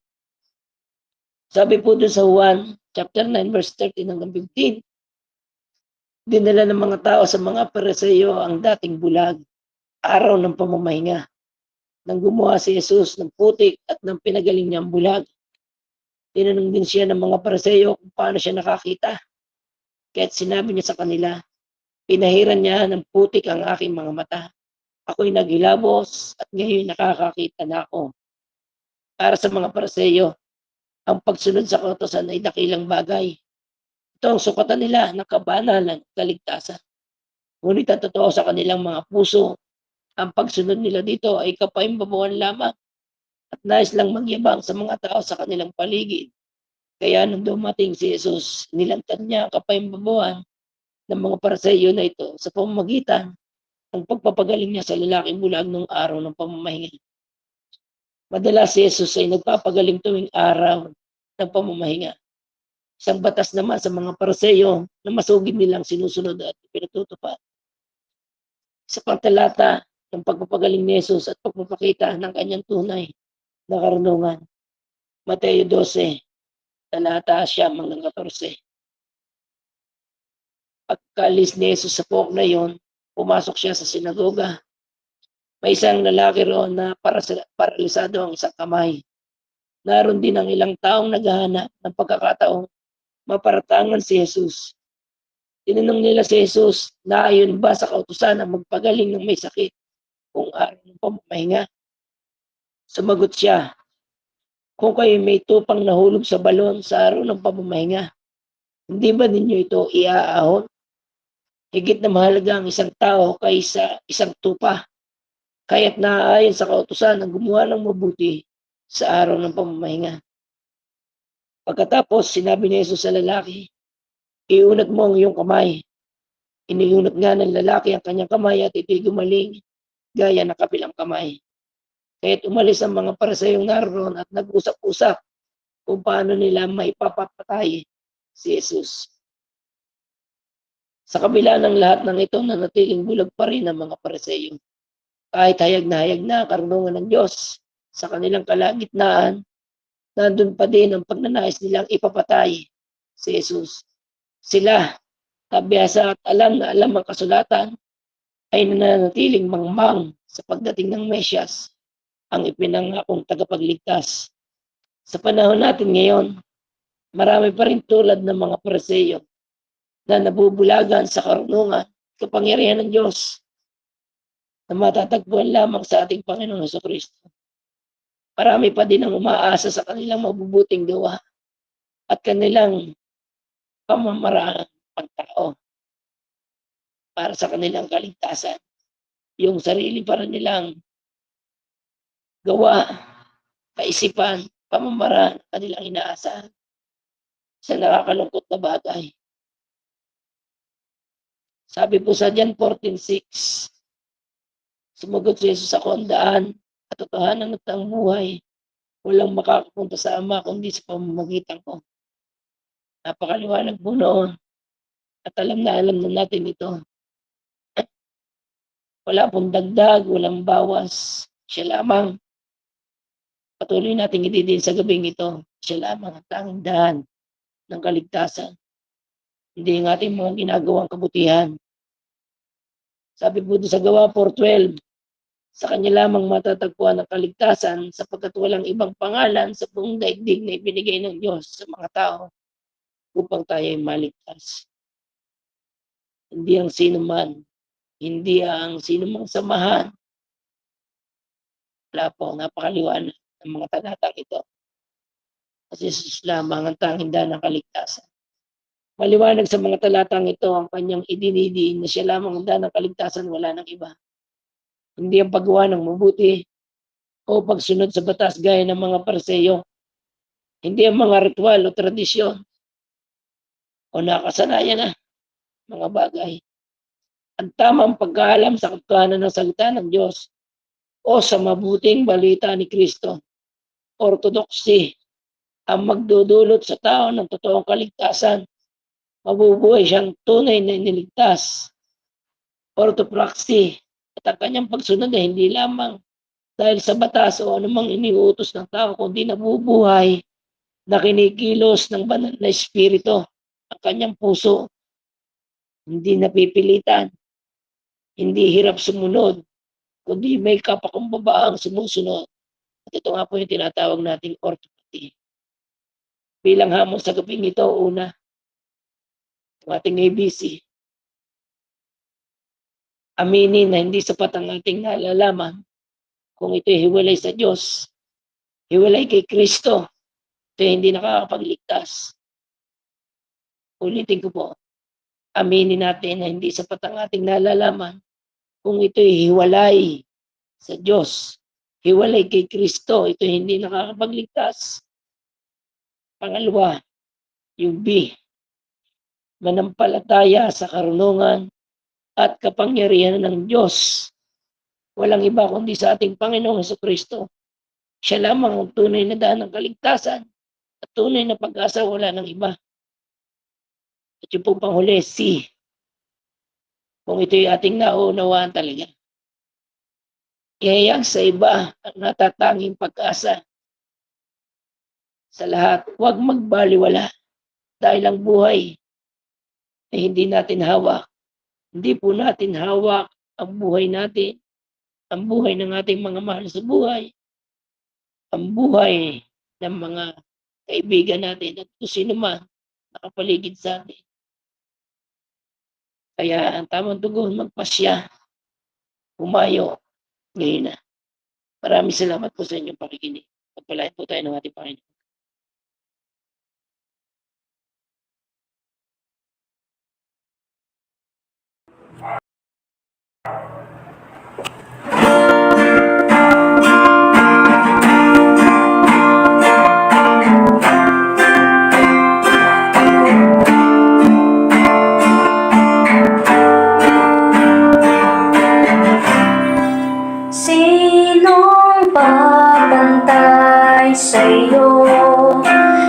Sabi po doon sa Juan chapter 9 verse 13 hanggang 15, dinala ng mga tao sa mga Pariseo ang dating bulag, araw ng pamamahinga. Nang gumawa si Jesus ng putik at ng pinagaling niyang bulag, tinanong din siya ng mga Pariseo kung paano siya nakakita. Kaya't sinabi niya sa kanila, pinahiran niya ng putik ang aking mga mata. Ako'y naghilabos at ngayon nakakakita na ako. Para sa mga Pariseo, ang pagsunod sa kautusan ay dakilang bagay. Ito ang sukatan nila ng kabanalan at kaligtasan. Ngunit ang totoo sa kanilang mga puso, ang pagsunod nila dito ay kapaimbabawan lamang at nais lang magyabang sa mga tao sa kanilang paligid. Kaya nung dumating si Jesus, nilantad niya ang kapaimbabawan ng mga Pariseo na ito sa pamamagitan ng pagpapagaling niya sa lalaking bulag noong araw ng pamamahinga. Madalas si Jesus ay nagpapagaling tuwing araw ng pamamahinga. Isang batas naman sa mga Pariseo na masugid nilang sinusunod at pinatutupad. Sa pagtalata ng pagpapagaling ni Jesus at pagpapakita ng kanyang tunay na karunungan. Mateo 12, talata 9 hanggang 14. Pagkaalis ni Jesus sa pook na yon, pumasok siya sa sinagoga. May isang lalaki roon na paralisado ang isang kamay. Naroon din ang ilang taong naghahanap ng pagkakataong maparatangan si Jesus. Tinanong nila si Jesus na ayon ba sa kautusan ang magpagaling ng may sakit kung araw ng pamamahinga. Sumagot siya, kung kayo may tupang nahulog sa balon sa araw ng pamamahinga, hindi ba ninyo ito iaahon? Higit na mahalaga ang isang tao kaysa isang tupa. Kaya't naaayon sa kautusan ang gumawa ng mabuti sa araw ng pamamahinga. Pagkatapos, sinabi ni Jesus sa lalaki, iunat mo ang iyong kamay. Iniunat nga ng lalaki ang kanyang kamay at ito'y gumaling gaya ng kabilang kamay. Kaya't umalis ang mga Pariseyong naroon at nag-usap-usap kung paano nila maipapatay si Jesus. Sa kabila ng lahat ng ito, nanatiling bulag pa rin ang mga Pariseo. Kahit hayag na ang karunungan ng Diyos sa kanilang kalagitnaan, nandun pa din ang pagnanais nilang ipapatay si Jesus. Sila, kabihasa at alam na alam ang kasulatan, ay nananatiling mangmang sa pagdating ng Mesyas, ang ipinangakong tagapagligtas. Sa panahon natin ngayon, marami pa rin tulad ng mga Pariseo na nabubulagan sa karunungan, kapangyarihan ng Diyos na matatagpuan lamang sa ating Panginoong Jesucristo. Marami pa din ang umaasa sa kanilang mabubuting gawa at kanilang pamamaraan pagtao para sa kanilang kaligtasan. Yung sarili para nilang gawa, kaisipan, pamamaraan, kanilang inaasahan sa nakakalungkot na bagay. Sabi po sa John 14:6, sumagot si Jesus, ako ang daan, katotohanan at ang buhay. Walang makakapunta sa Ama kundi sa pamamagitan ko. Napakaliwanag po noon. At alam na natin ito. Wala pong dagdag, walang bawas. Siya lamang. Patuloy natin ididiin sa gabing ito. Siya lamang ang tanging daan ng kaligtasan. Hindi ang ating mga ginagawang kabutihan. Sabi po sa Gawa 4:12, sa kanya lamang matatagpuan ang kaligtasan sapagkat walang ibang pangalan sa buong daigdig na ibinigay ng Diyos sa mga tao upang tayo ay maligtas. Hindi ang sinuman, hindi ang sinumang samahan. Wala po, napakaliwanag ng mga talatang ito. Kasi Jesus lamang ang tanging daan ng kaligtasan. Maliwanag sa mga talatang ito ang kanyang idinidiin na siya lamang ang daan ng kaligtasan, wala nang iba. Hindi ang paggawa ng mabuti o pagsunod sa batas gaya ng mga Pariseo. Hindi ang mga ritual o tradisyon o nakasanayan na. mga bagay. Ang tamang pagkaalam sa katotohanan ng salita ng Diyos o sa mabuting balita ni Kristo, orthodoxy, ang magdudulot sa tao ng totoong kaligtasan. Mabubuhay siyang tunay na iniligtas. Orthopraxy, at ang kanyang pagsunod ay hindi lamang dahil sa batas o anumang iniuutos ng tao, kundi nabubuhay na kinikilos ng banal na espiritu ang kanyang puso. Hindi napipilitan, hindi hirap sumunod, kundi may kapakumbabaang sumusunod. At ito nga po yung tinatawag nating orthopraxy. Bilang hamon sa gabing ito, una, ang ating ABC. Aminin na hindi sapat ang ating nalalaman kung ito'y hiwalay sa Diyos, hiwalay kay Kristo, ito'y hindi nakakapagligtas. Ulitin ko po, aminin natin na hindi sapat ang ating nalalaman kung ito'y hiwalay sa Diyos, hiwalay kay Kristo, ito'y hindi nakakapagligtas. Pangalawa, yung B, manampalataya sa karunungan at kapangyarihan ng Diyos. Walang iba kundi sa ating Panginoong Jesucristo. Siya lamang ang tunay na daan ng kaligtasan at tunay na pag-asa, wala ng iba. At yung pong panghuli, C, kung ito'y ating nauunawaan talaga. Ihayag sa iba ang natatanging pag-asa. Sa lahat, huwag magbaliwala dahil ang buhay ay hindi natin hawak. Hindi po natin hawak ang buhay natin, ang buhay ng ating mga mahal sa buhay, ang buhay ng mga kaibigan natin at kung sino man nakapaligid sa atin. Kaya ang tamang tugon, magpasya, humayo, ngayon na. Maraming salamat po sa inyong pakikinig. Pagpalain po tayo ng ating Panginoon. Sinong babantay sa'yo?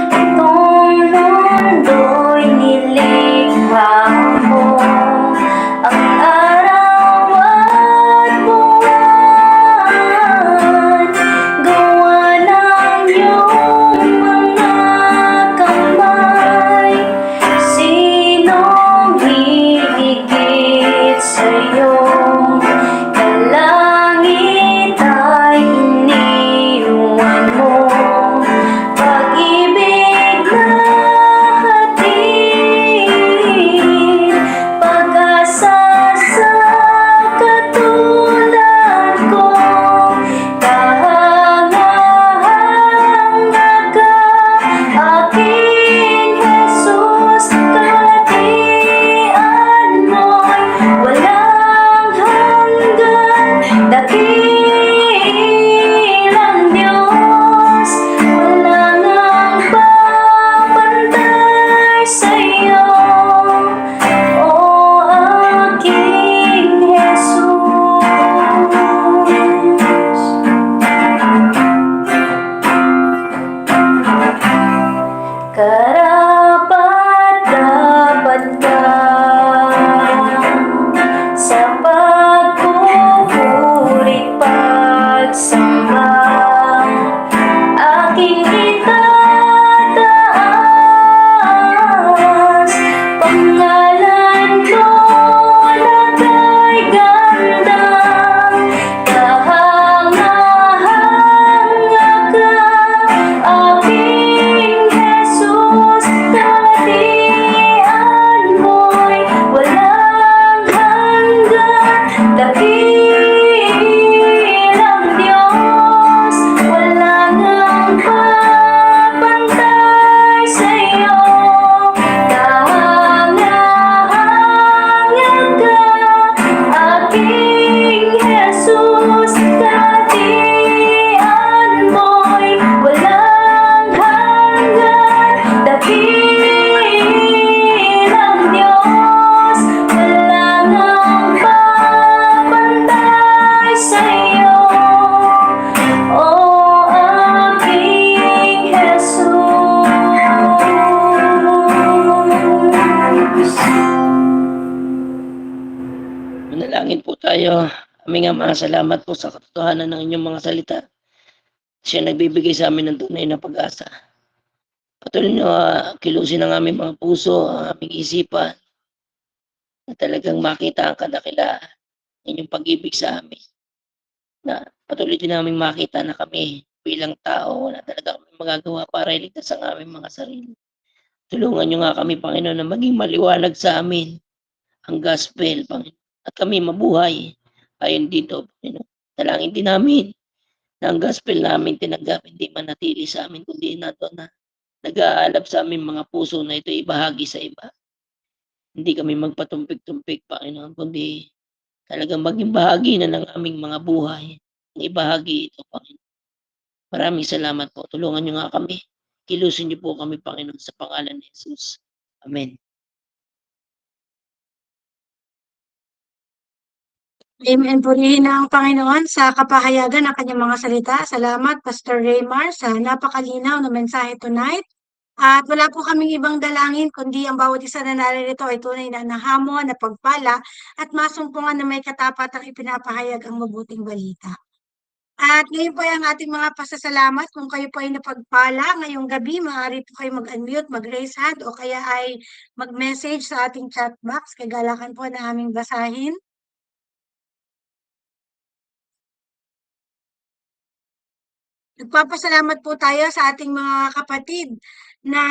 Itong mundo'y nilikha mo. Ang araw at buwan, gawa ng iyong mga kamay. Sinong hihigit sa'yo? Langit ay iniwan mo, pag-ibig na hatid, pag-asa sa katulad ko, kahanga-hanga ka, aking Jesus, kalatian mo'y walang hanggan. Dakilang Diyos, wala ngang babantay sa'yo, o aking Jesus. Karapat-dapat ka sa pagpupurit pagsamba, aking itataas, pangalan ko na kay ganda, kahanga-hanga ka, aking Jesus, kalatian mo'y walang hanggan. Dakilang Diyos, tayo. Aming Ama, salamat po sa katotohanan ng inyong mga salita. Siya nagbibigay sa amin ng tunay na pag-asa. Patuloy niyo kilusin ang aming mga puso, ang aming isipan, na talagang makita ang kadakilaan ng inyong pag-ibig sa amin. Na patuloy din namin makita na kami bilang tao, wala talaga kami magagawa para iligtas ang aming mga sarili. Tulungan niyo nga kami, Panginoon, na maging maliwanag sa amin ang gospel, Panginoon. At kami mabuhay ayon dito, Panginoon. Dalangin din namin na ang gospel namin tinanggap hindi manatili sa amin, kundi nato na nag-aalab sa aming mga puso na ito ibahagi sa iba. Hindi kami magpatumpik-tumpik, Panginoon, kundi talagang maging bahagi na ng aming mga buhay. Ang ibahagi ito, Panginoon. Maraming salamat po. Tulungan niyo nga kami. Kilusin niyo po kami, Panginoon, sa pangalan ni Jesus. Amen. Amen. Purihin na ang Panginoon sa kapahayagan ng kanyang mga salita. Salamat, Pastor Raymar, sa napakalinaw na mensahe tonight. At wala po kaming ibang dalangin, kundi ang bawat isa na naririto ay tunay na nahamon, napagpala, at masumpungan na may katapatang ipinapahayag ang mabuting balita. At ngayon po ay ang ating mga pasasalamat. Kung kayo po ay napagpala ngayong gabi, maaari po kayo mag-unmute, mag-raise hand, o kaya ay mag-message sa ating chat box. Kagalakan po na aming basahin. Nagpapasalamat po tayo sa ating mga kapatid na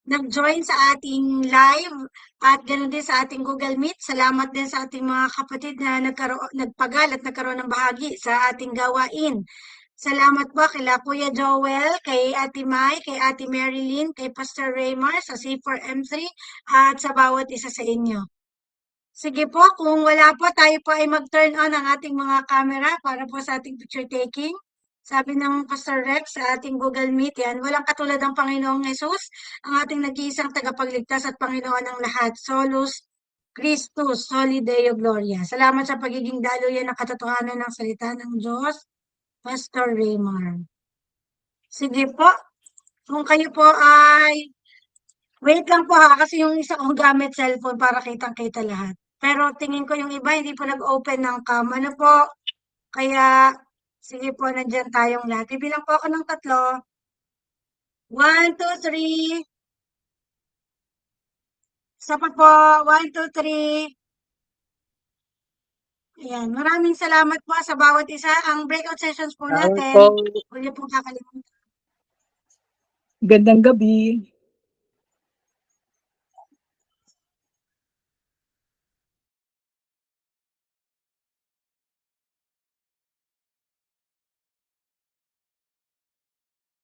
nag-join sa ating live at ganoon din sa ating Google Meet. Salamat din sa ating mga kapatid na nagpagal at nagkaroon ng bahagi sa ating gawain. Salamat po kay Kuya Joel, kay Ate Mai, kay Ate Marilyn, kay Pastor Raymar sa C4M3 at sa bawat isa sa inyo. Sige po, kung wala po, tayo po ay mag-turn on ang ating mga camera para po sa ating picture taking. Sabi ng Pastor Rex sa ating Google Meet yan, walang katulad ng Panginoong Jesus, ang ating nag-iisang tagapagligtas at Panginoon ng lahat. Solus Christus, Soli Deo Gloria. Salamat sa pagiging daluyan ng katotohanan ng salita ng Diyos, Pastor Raymar. Sige po, kung kayo po ay, wait lang po ha, kasi yung isa kong gamit cellphone para kitang-kita lahat. Pero tingin ko yung iba, hindi po nag-open ng cam. Ano po? Kaya, sige po, nandyan tayong lahat. Ibilang po ako ng 3. 1, 2, 3. Isa pa po. 1, 2, 3. Ayan. Maraming salamat po sa bawat isa. Ang breakout sessions po natin, huwag niyo pong kakalimutan. Gandang gabi.